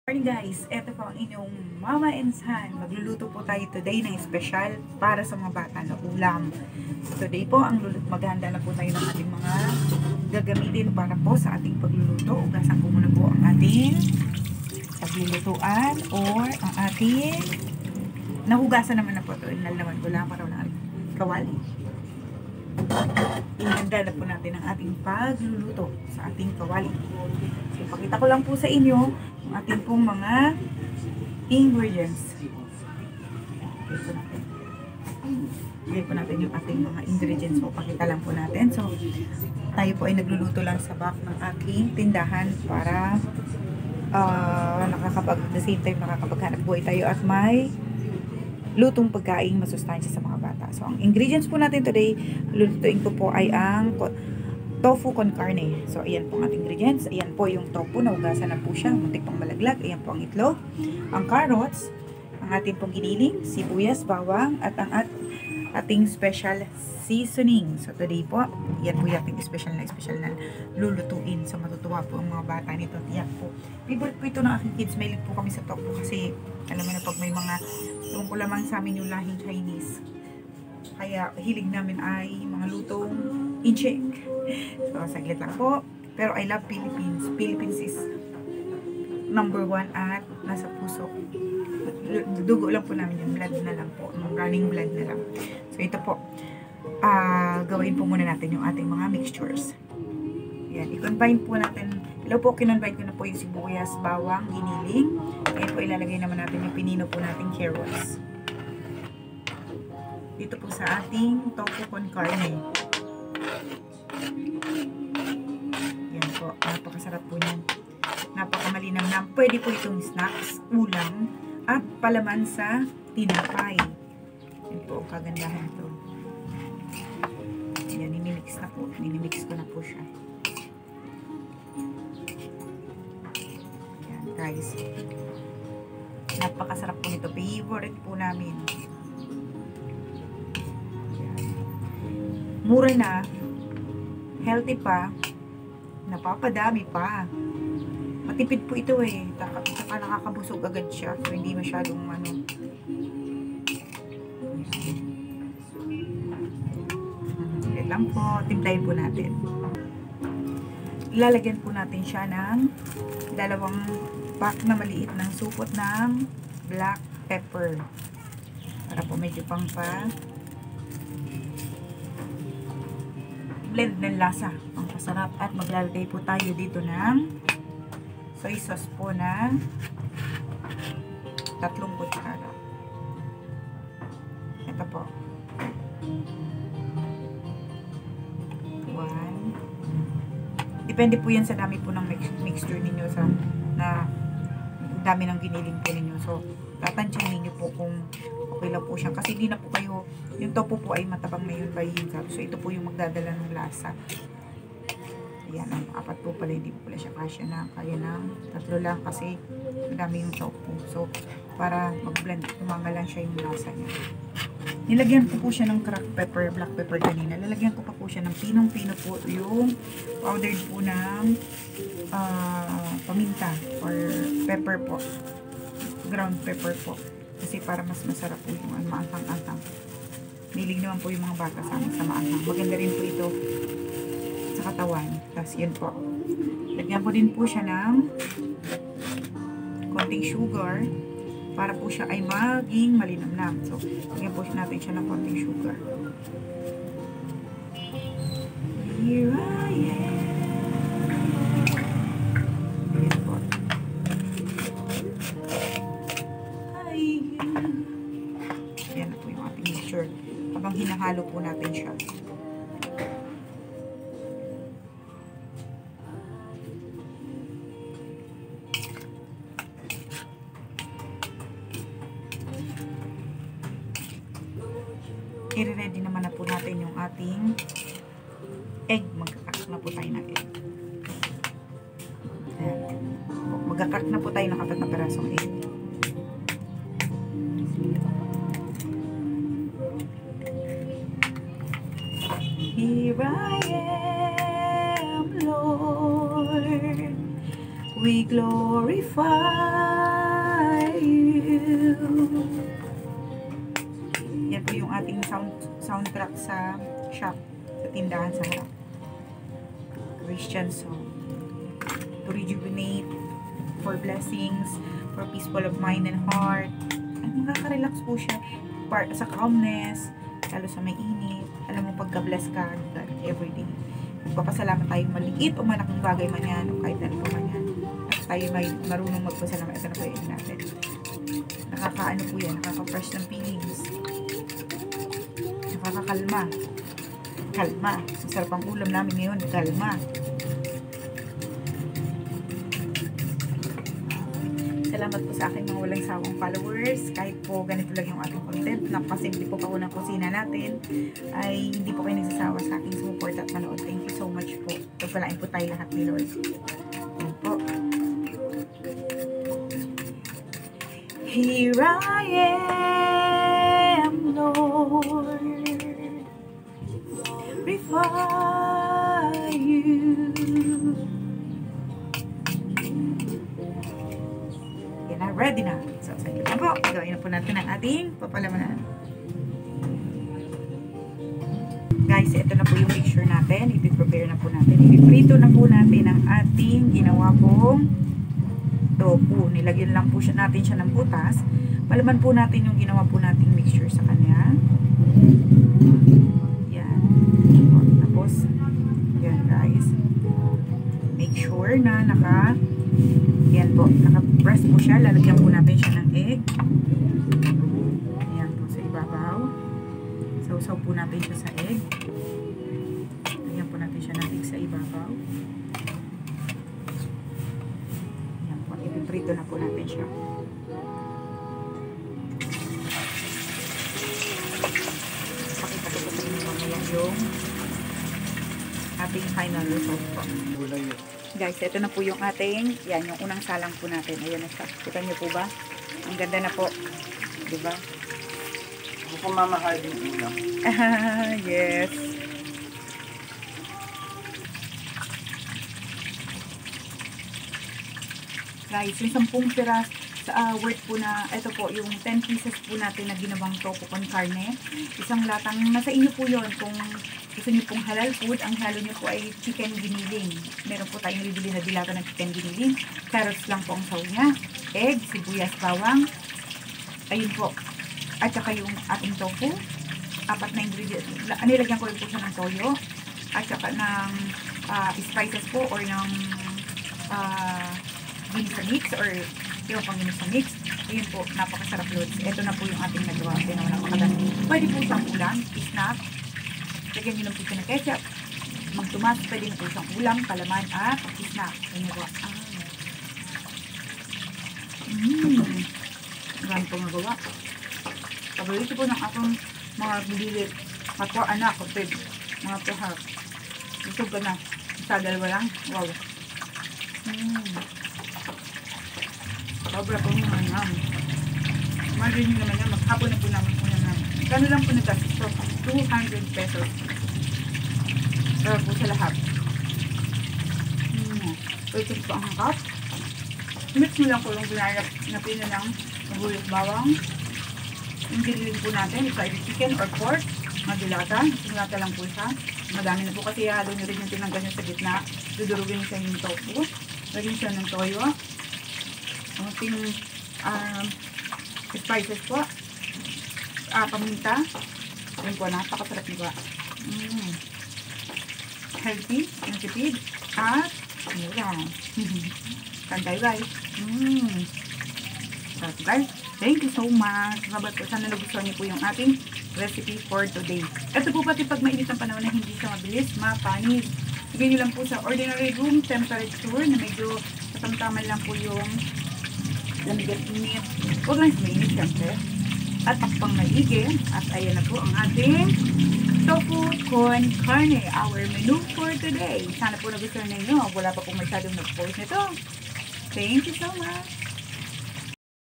Morning guys, eto po ang inyong Mama and Son. Magluluto po tayo today ng special para sa mga bata na ulam. So today po, maghahanda na po tayo ng ating mga gagamitin para po sa ating pagluluto. Ugasan ko muna po ang ating paglulutuan or ang ating nahugasan naman na po ito. Inalaman ko lang para ng kawali. Ihanda na po natin ang ating pagluluto sa ating kawali. So pakita ko lang po sa inyo ang ating pong mga ingredients. Bigay po natin yung ating mga ingredients po. Pakita lang po natin. So, tayo po ay nagluluto lang sa back ng aking tindahan para the same time nakakapaghanap buhay tayo at may lutong pagkain masustansya sa mga bata. So, ang ingredients po natin today, lulutuin ko po ay ang tofu con carne. So, ayan po ang ating ingredients. Ayan po yung tofu, naugasan na po siya. Muntik pang malaglag. Ayan po ang itlog, ang carrots, ang ating pong giniling, sibuyas, bawang, at ang ating special seasoning. So, today po, yan po yung ating special na lulutuin. So, matutuwa po ang mga bata nito. Tiyak po. Favorite po ito ng aking kids. Mahilig po kami sa tofu kasi, alam mo na pag may mga, ewan ko lamang sa amin yung lahing Chinese. Kaya, hilig namin ay mga lutong incheck. So, saglit lang po. Pero I love Philippines. Philippines is number 1 at nasa puso. Dugo lang po namin yung blood na lang po. Running blood na lang. So, ito po. Gawin po muna natin yung ating mga mixtures. Yan. I-combine po natin. Hello po, kinonbine ko na po yung sibuyas, bawang, giniling. Ngayon po ilalagay naman natin yung pinino po nating carrots. Dito po sa ating tofu con carne. Yan po, napakasarap po niyan. Napakamalinam na. Pwede po itong snacks, ulam, at palaman sa tinapay. Yan po, kagandahan ito. Yan, nimimix na po. Nimimix ko na po siya. Yan, guys. Napakasarap po nito. Favorite po namin. Yan. Mura na. Healthy pa. Napapadami pa. Matipid po ito eh. Saka nakakabusog agad siya. So, hindi masyadong Wait lang po. Timplahin po natin. Ilalagyan po natin siya ng 2 pack na maliit ng supot ng black pepper. Para po medyo pang blend ng lasa. Ang masarap. At maglalagay po tayo dito ng soy sauce po na 3 kutsara. Ito po. 1. Depende po yan sa dami po ng mixture ninyo na dami ng giniling po ninyo. So, tatansyahin ninyo po kung okay lang po siya. Kasi hindi na po kayo, yung tofu po ay matabang na yun by himself. So, ito po yung magdadala ng lasa. Ayan, ang 4 po pala, hindi po pala siya kasya na. Kaya ng 3 lang kasi madami yung tofu. So, para mag-blend, tumama lang siya yung lasa niya. Nilagyan ko po siya ng cracked pepper, black pepper kanina. Lalagyan ko pa po siya ng pinong-pino po, yung powdered po ng paminta or pepper po. Ground pepper po. Kasi para mas masarap po yung maanghang-anghang. Nilig naman po yung mga bata sa amin sa maanghang. Maganda rin po ito sa katawan. Tapos yun po. Lagyan po din po siya ng konting sugar para po siya ay maging malinamnam. So, lagyan po natin siya ng konting sugar. Here I am. Ayan po. Ayan na po yung ating mixture. Habang hinahalo po natin siya. I-ready naman na po natin yung ating egg. Mag-crack na po tayo ng egg. Mag-crack na po tayo ng 4 na perasong egg. Here I am, Lord. We glorify Yan po yung ating soundtrack sa shop, sa tindahan sa harap. Christian song. To rejuvenate, for blessings, for peaceful of mind and heart. Ay, makaka-relax po siya. Part sa calmness, lalo sa may init. Alam mo, pagka-bless ka, God, everyday. Magpapasalamat tayong maliit o malaking bagay man yan, o kahit ano pa man yan. At tayo may marunong magpasalamat. Ito na po yun natin. Nakakaano po yan, nakaka-fresh ng feelings. Nakakakalma. Kalma. Masarap ang ulam namin ngayon, kalma. Salamat po sa aking mga walang sawang followers. Kahit po ganito lang yung ating content, napakasimple po pa ng kusina natin, ay hindi po kayo nagsasawa sa aking support at manood. Thank you so much po. Pagpalain po tayo lahat ni Lord. Yan po. Here I am, Lord, before you. Yan na, ready na. So, sige na po. Gawin na po natin ang ating papalamanan. Guys, ito na po yung mixture natin. I-prepare na po natin. I-prito na po natin ang ating ginawa pong tofu. Nilagyan lang po natin siya ng butas. Palaman po natin yung ginawa po nating mixture sa kanya. Yan. Tapos, yan guys. Make sure na yan po, naka-press po siya. Lalagyan po natin siya ng egg. Ayan po sa ibabaw. Sausaw po natin siya sa egg. Lagyan po natin siya ng egg sa ibabaw. Ayan po, ipiprito na po natin siya. Pakita ko po sa inyo mamaya yung ating final result po. Guys, ito na po yung ating, yan, yung unang salang po natin. Ayan na siya. Kita niyo po ba? Ang ganda na po. Diba? Ako po mamahal din ulam. Yes. Guys, yung 10 piras worth po na, ito po, yung 10 pieces po natin na ginawang tofu con carne. Isang latang, nasa inyo po yun. Kung gusto niyo pong halal food, ang halo niyo po ay chicken giniling. Meron po tayong bibili na dilata ng chicken giniling. Carrots lang po ang saw niya. Egg, sibuyas, bawang. Ayun po. At saka yung ating tofu. 4 na ingredients. Nilagyan ko rin po siya ng toyo. At saka ng spices po or ng ginisa mix or yung pang ginisa mix. Ayun po, napakasarap loads. Ito na po yung ating nagawa. Ito na napakaganda. Pwede po siyang ulam, snack. Lagyan nyo lang po siya ng ketchup. Magtumas, pwede na po siyang ulam, palaman, at snack. Ayun po. Marami po nagawa. Paborito po ng akong mga bililit. Ako, anak, kapit. Mga pahap. Ito ka na. Sa dalawa lang. Wow. Sobra po naman yan. Imagine nyo naman yan. Maghapon na po naman po naman. Kano lang po nagkasito? 200 pesos. Sarap po sa lahat. Ito po ang hangkap. Mix mo lang po yung ginarap na pina ng magulit bawang. Yung giniling po natin, fried chicken or pork. Madilata. Dilata lang po siya. Madami na po kasi halo nyo rin yung tinanggal nyo sa gitna. Dudurugin siya yung tofu. Lagyan siya ng toyo. Ang ating spices po. Paminta. Ayun po, napakasarap nito. Healthy, natipid, at mura. Kantay guys. Sarap guys. Thank you so much. Sabat po, sana nagustuhan niyo po yung ating recipe for today. Ito po pati pag mainit ang panahon na hindi siya mabilis, mapanis. Lagyan nyo lang po sa ordinary room temperature na medyo katamtaman lang po yung lamig-init. Huwag lang mainit syempre. At takpang maigi. At ayan na po ang ating tofu con carne, our menu for today. Sana po nagustuhan ninyo. Wala pa pong masyadong nag-post nito. Thank you so much.